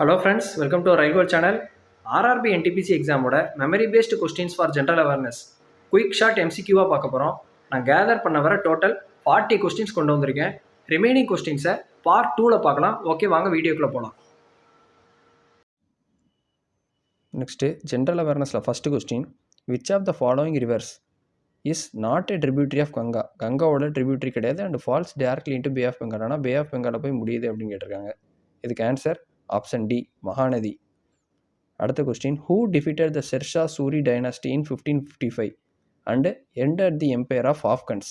Hello friends, welcome to ரைகோல் channel. RRB NTPC எக்ஸாமோட memory based questions for general awareness quick short எம்சிக்யூவாக பார்க்க போகிறோம். நான் கேதர் பண்ண வர டோட்டல் 40 கொஸ்டின்ஸ் கொண்டு வந்திருக்கேன். ரிமைனிங் கொஸ்டின்ஸை பார்ட் 2ல் பார்க்கலாம். ஓகே, வாங்க வீடியோக்குள்ளே போகலாம். நெக்ஸ்ட்டு ஜென்ரல் அவேர்னஸில் first question, which of the following rivers is not a tributary of Ganga? கங்காவோட ட்ரிபியூட்ரி கிடையாது and falls directly into bay of Bengal. ஆனால் பே ஆஃப் பெங்காலில் போய் முடியுது அப்படின்னு கேட்டிருக்காங்க. இதுக்கு ஆன்சர் ஆப்ஷன் டி, மகாநதி. அடுத்த question, who defeated the Sher Shah Suri dynasty in 1555 and ended the empire of Afghans?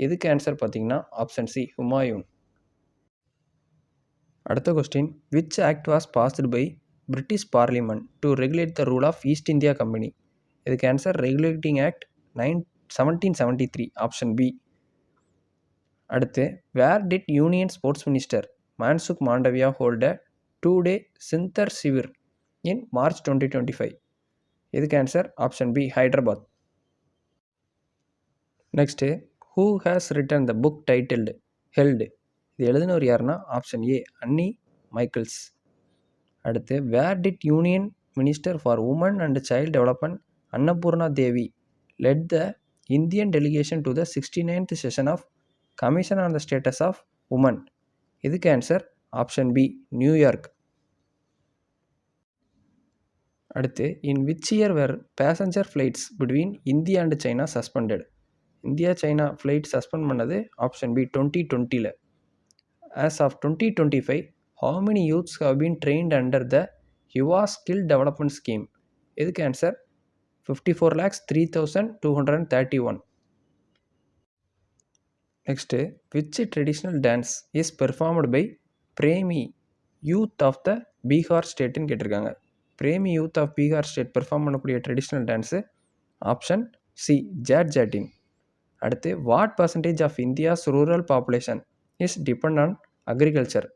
இதுக்கு ஆன்சர் பார்த்தீங்கன்னா ஆப்ஷன் சி, ஹுமாயூன். அடுத்த question, which act was passed by British parliament to regulate the rule of East India Company? இதுக்கு answer regulating act 1773, option B. அடுத்து, where did union sports minister Mansukh Mandaviya hold a 2-day Chintan Shivir in March 2025? இதுக்கு answer option B, Hyderabad. Next, who has written the book titled held? இது எழுதினவர் யாருன்னா option A, Anne Michaels. அடுத்து, where did union minister for women and child development Annapurna Devi led the Indian delegation to the 69th session of commission on the status of women? இதுக்கு answer option B, new york. அடுத்து, in which year were passenger flights between India and China suspended? India China flight suspend பண்ணது option B, 2020. As of 2025, how many youths have been trained under the Yuva skill development scheme? இதுக்கு answer 54,03,231. Next, which traditional dance is performed by Premi youth of the Bihar ஸ்டேட்டுன்னு கேட்டிருக்காங்க. Premi youth of Bihar state perform பண்ணக்கூடிய traditional dance option C, Jatin. அடுத்து, what percentage of India's rural population is depend on agriculture?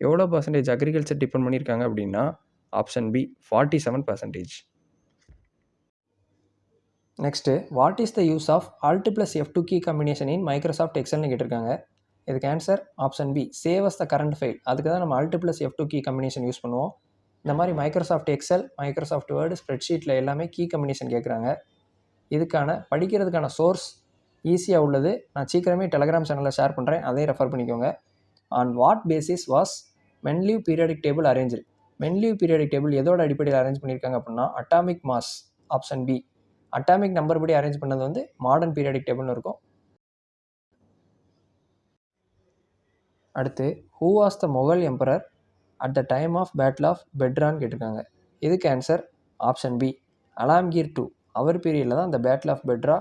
எவ்வளோ percentage agriculture depend பண்ணியிருக்காங்க அப்படின்னா option B, 47%. Next, what is the use of Alt + F2 key combination in Microsoft எக்ஸல்னு கேட்டிருக்காங்க. இதுக்கு answer option B, save as the current file. அதுக்கு தான் நம்ம Alt + F2 key combination use பண்ணுவோம். இந்த மாதிரி மைக்ரோசாஃப்ட் எக்ஸல், மைக்ரோசாஃப்ட் வேர்டு, ஸ்ப்ரெட்ஷீட்டில் எல்லாமே கீ காம்பினேஷன் கேட்குறாங்க. இதுக்கான படிக்கிறதுக்கான சோர்ஸ் ஈஸியாக உள்ளது. நான் சீக்கிரமே டெலகிராம் சேனலில் ஷேர் பண்ணுறேன், அதையும் ரெஃபர் பண்ணிக்கோங்க. On what basis was Mendeleev periodic table arrange? Mendeleev periodic table எதோட அடிப்படையில் அரேஞ்ச் பண்ணியிருக்காங்க அப்படின்னா atomic mass, option B. Atomic number படி அரேஞ்ச் பண்ணது வந்து மாடர்ன் பீரியாடிக் டேபிள்னு இருக்கும். அடுத்து, who was the Mughal emperor at the time of battle of பெட்ரான்னு கேட்டிருக்காங்க. இதுக்கு ஆன்சர் ஆப்ஷன் பி, அலாம்கீர் 2. அவர் பீரியடில் தான் அந்த பேட்டில் ஆஃப் பெட்ரா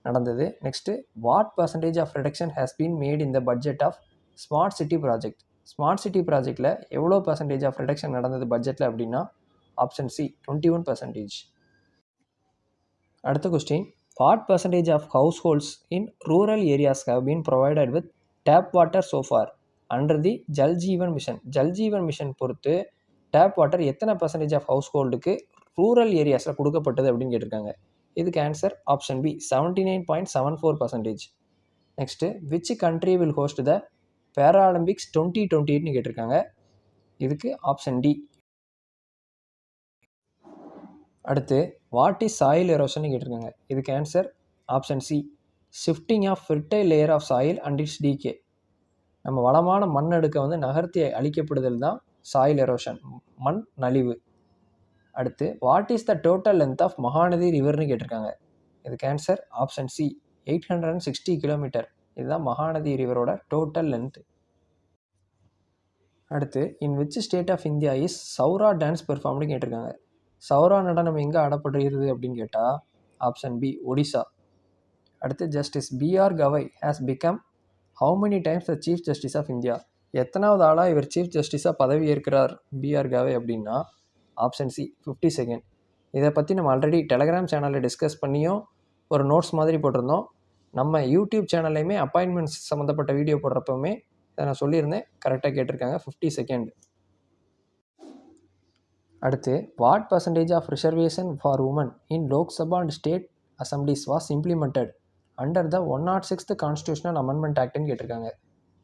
நடந்தது. Next, what percentage of reduction has been made in the budget of smart city project? Smart city ப்ராஜெக்டில் எவ்வளோ பர்சன்டேஜ் ஆஃப் ரிடக்ஷன் நடந்தது பட்ஜெட்டில் அப்படின்னா ஆப்ஷன் சி, 21%. அடுத்த question, what percentage of household in rural areas have been provided with tap water so far under the Jal Jeevan mission? Jal Jeevan mission பொறுத்து tap water எத்தனை percentage of house ஹோல்டுக்கு rural ஏரியாஸில் கொடுக்கப்பட்டது அப்படின்னு கேட்டிருக்காங்க. இதுக்கு answer option B, 79.74%. Next, which country will host the Paralympics 2028ன்னு கேட்டிருக்காங்க. இதுக்கு ஆப்ஷன் டி. அடுத்து, வாட் இஸ் சாயில் எரோஷன் கேட்டிருக்காங்க. இதுக்கு answer option C, shifting of fertile layer of soil and its decay. நம்ம வளமான மண் அடுக்க வந்து நகர்த்தி அழிக்கப்படுதல் தான் சாயில் எரோஷன், மண் நலிவு. அடுத்து, what is the total length of Mahanadi ரிவர்னு கேட்டிருக்காங்க. இதுக்கு ஆன்சர் ஆப்ஷன் சி, 860 கிலோமீட்டர். இதுதான் மகாநதி ரிவரோட டோட்டல் லென்த். அடுத்து, in which state of India is Saura dance பெர்ஃபார்ம்னு கேட்டிருக்காங்க. சௌரா நடனம் எங்கே ஆடப்படுகிறது அப்படின்னு கேட்டால் ஆப்ஷன் பி, ஒடிசா. அடுத்து, justice B.R. Gavai has become how many times the chief justice of India? எத்தனாவது ஆளாக இவர் சீஃப் ஜஸ்டிஸாக பதவி ஏற்கிறார் B.R. கவை அப்படின்னா ஆப்ஷன் சி, 52nd. இதை பற்றி நம்ம ஆல்ரெடி டெலகிராம் சேனலில் டிஸ்கஸ் பண்ணியும் ஒரு நோட்ஸ் மாதிரி போட்டிருந்தோம். நம்ம யூடியூப் சேனல்லையுமே அப்பாயின்மெண்ட்ஸ் சம்மந்தப்பட்ட வீடியோ போடுறப்பவுமே இதை நான் சொல்லியிருந்தேன். கரெக்டாக கேட்டிருக்காங்க, 52nd. அடுத்து, what percentage of reservation for women in Lok Sabha and state assemblies was implemented under the 106th constitutional amendment ஆக்ட்னு கேட்டிருக்காங்க.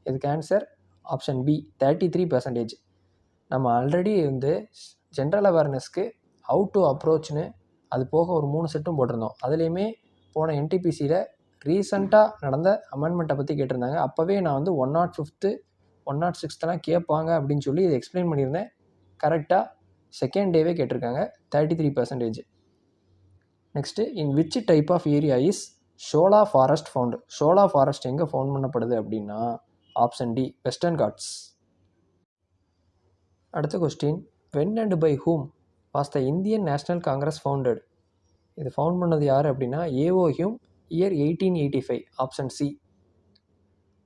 இதுக்கு ஆன்சர் ஆப்ஷன் பி, 33%. நம்ம ஆல்ரெடி வந்து ஜென்ரல் அவேர்னஸ்க்கு ஹவு டு அப்ரோச்னு அது போக ஒரு 3 செட்டும் போட்டிருந்தோம். அதுலேயுமே போன என்டிபிசியில் ரீசெண்டாக நடந்த அமெண்ட்மெண்ட்டை பற்றி கேட்டிருந்தாங்க. அப்போவே நான் வந்து 105th 106th கேட்பாங்க அப்படின்னு சொல்லி இதை எக்ஸ்பிளைன் பண்ணியிருந்தேன். கரெக்டாக செகண்ட் டேவே கேட்டிருக்காங்க 33%. Next, in which type of area is Shola forest found? Shola forest எங்கே ஃபவுண்ட் பண்ணப்படுது அப்படின்னா ஆப்ஷன் டி, வெஸ்டர்ன் காட்ஸ். அடுத்த question, when and by whom was the Indian National Congress founded? இது ஃபவுண்ட் பண்ணது யார் அப்படின்னா A O Hume, year 1885, option C.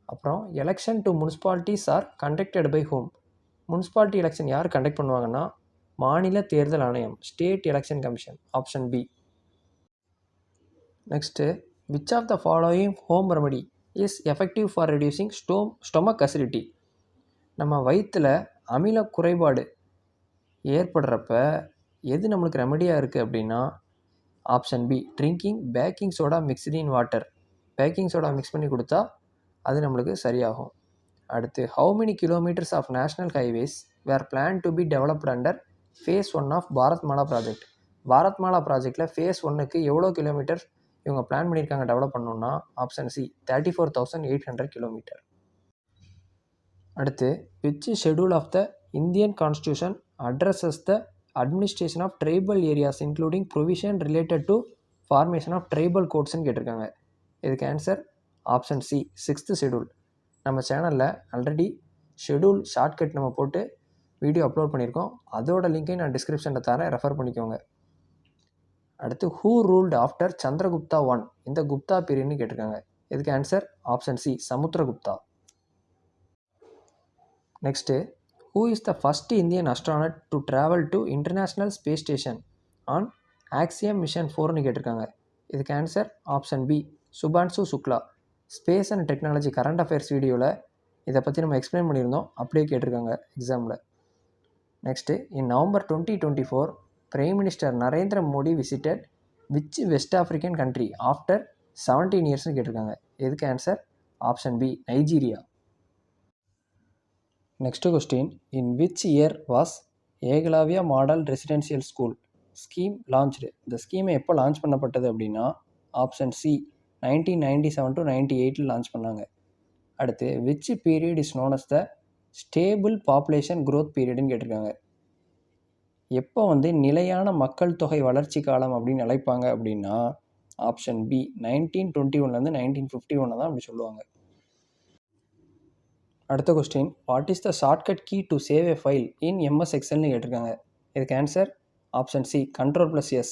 அப்புறம், election to municipalities are conducted by whom? Municipality election யார் கண்டக்ட் பண்ணுவாங்கன்னா மாநில தேர்தல் ஆணையம், state election commission, option B. Next, which of the following home remedy is effective for reducing stomach acidity? நம்ம வயிற்றில் அமில குறைபாடு ஏற்படுறப்ப எது நம்மளுக்கு ரெமடியாக இருக்குது அப்படின்னா option B, drinking baking soda mixed in water. Baking soda mix பண்ணி கொடுத்தா அது நம்மளுக்கு சரியாகும். அடுத்து, how many kilometers of national highways were planned to be developed under phase 1 of Bharatmala project? Bharatmala ப்ராஜெக்டில் ஃபேஸ் 1க்கு எவ்வளோ கிலோமீட்டர் இவங்க பிளான் பண்ணியிருக்காங்க டெவலப் பண்ணணும்னா ஆப்ஷன் சி, 34,800 கிலோமீட்டர். அடுத்து, which schedule of the Indian constitution addresses the administration of tribal areas including provision related to formation of tribal கோட்ஸ்ன்னு கேட்டிருக்காங்க. இதுக்கு answer option C, 6th schedule. நம்ம சேனலில் ஆல்ரெடி ஷெடியூல் ஷார்ட்கட் நம்ம போட்டு video upload பண்ணியிருக்கோம். அதோட லிங்க்கையும் நான் டிஸ்கிரிப்ஷனில் தரேன், ரெஃபர் பண்ணிக்கோங்க. அடுத்து, ஹூ ரூல்டு ஆஃப்டர் சந்திரகுப்தா 1? இந்த குப்தா பீரியட்னு கேட்டிருக்காங்க. இதுக்கு answer option C, Samudragupta. Next, who is the first Indian astronaut to travel to international space station on Axiom mission 4ன்னு கேட்டிருக்காங்க. இதுக்கு answer option B, Shubhanshu Shukla. Space and technology current affairs வீடியோவில் இதை பற்றி நம்ம எக்ஸ்பிளைன் பண்ணியிருந்தோம், அப்படியே கேட்டிருக்காங்க எக்ஸாமில். Next, in November 2024 prime minister Narendra Modi visited which west African country after 17 இயர்ஸ்னு கேட்டிருக்காங்க. இதுக்கு answer option B, Nigeria. Next question, in which year was Eklavya model residential school scheme launched? இந்த ஸ்கீமை எப்போ லான்ச் பண்ணப்பட்டது அப்படின்னா ஆப்ஷன் சி, 1997 to 98 லான்ச் பண்ணாங்க. அடுத்து, which period is known as the stable population growth பீரியட்னு கேட்டிருக்காங்க. எப்போ வந்து நிலையான மக்கள் தொகை வளர்ச்சி காலம் அப்படின்னு அழைப்பாங்க அப்படின்னா ஆப்ஷன் பி, 1921 1951 தான் அப்படி சொல்லுவாங்க. அடுத்த question, what is the shortcut key to save a file in MS எக்ஸல்னு கேட்டிருக்காங்க. இதுக்கு ஆன்சர் ஆப்ஷன் சி, Ctrl+S.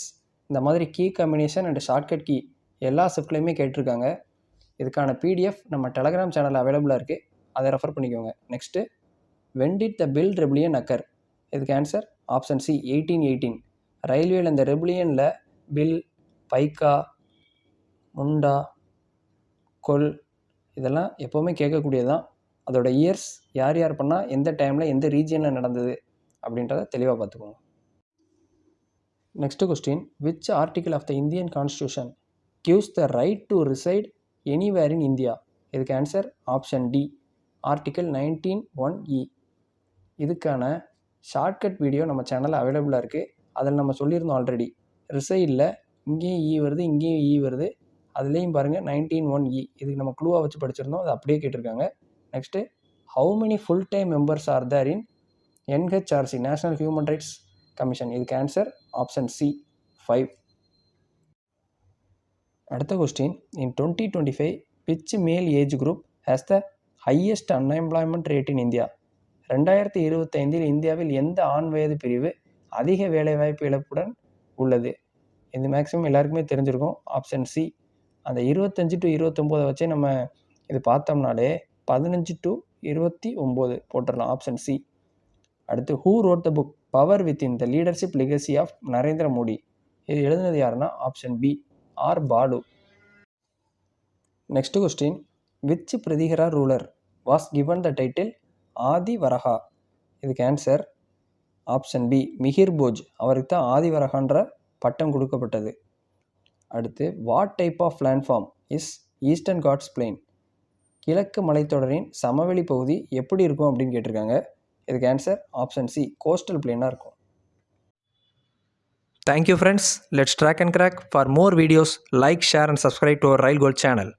இந்த மாதிரி key combination and shortcut key எல்லா ஷிஃப்ட்லேயுமே கேட்டிருக்காங்க. இதுக்கான PDF நம்ம டெலகிராம் சேனலில் அவைலபிளாக இருக்குது, அதை ரெஃபர் பண்ணிக்கோங்க. Next, when did the bill rebellion occur? இதுக்கு ஆன்சர் ஆப்ஷன் சி, 1818. ரயில்வேல இந்த ரெபிலியனில் பில், பைக்கா, முண்டா, கொல் இதெல்லாம் எப்போவுமே கேட்கக்கூடியது தான். அதோட இயர்ஸ் யார் யார் பண்ணால் எந்த டைமில் எந்த ரீஜியனில் நடந்தது அப்படின்றத தெளிவாக பார்த்துக்கோங்க. Next question, which article of the Indian constitution gives the right to reside anywhere in India? இதுக்கு answer option D, article 19(1)(e). இதுக்கான ஷார்ட்கட் வீடியோ நம்ம சேனலில் அவைலபிளாக இருக்குது. அதில் நம்ம சொல்லியிருந்தோம் ஆல்ரெடி, ரிசைடில் இங்கேயும் இ வருது, இங்கேயும் இ வருது, அதுலேயும் பாருங்கள் 19(1)(e). இதுக்கு நம்ம க்ளூவாக வச்சு படிச்சிருந்தோம், அது அப்படியே கேட்டிருக்காங்க. Next, how many full time members are there in NHRC, national human rights commission? இதுக்கு ஆன்சர் ஆப்ஷன் சி, 5. அடுத்த question, in 2025 which male age group has the highest unemployment rate in India? 2025 இந்தியாவில் எந்த ஆண் வயது பிரிவு அதிக வேலைவாய்ப்பு இழப்புடன் உள்ளது? இது மேக்ஸிமம் எல்லாருக்குமே தெரிஞ்சிருக்கும், ஆப்ஷன் சி. அந்த 25 to 29 வச்சே நம்ம இது பார்த்தோம்னாலே 15 to 29 போட்டுடலாம், ஆப்ஷன் சி. அடுத்து, who wrote the book power within the leadership legacy of Narendra Modi? இது எழுதுனது யாருன்னா option B, R Balu. Next question, which Pratihara ruler was given the title Adi Varaha? இதுக்கு answer option B, Mihir Bhoj. அவருக்கு தான் ஆதி வரஹான்ற பட்டம் கொடுக்கப்பட்டது. அடுத்து, what type of landform is eastern Ghats plain? கிழக்கு மலைத்தொடரின் சமவெளி பகுதி எப்படி இருக்கும் அப்படின்னு கேட்டிருக்காங்க. இதுக்கு ஆன்சர் ஆப்ஷன் சி கோஸ்டல் பிளேனாக இருக்கும். Thank you friends. Let's track and crack. For more videos, like, share and subscribe to our Rail Gold channel.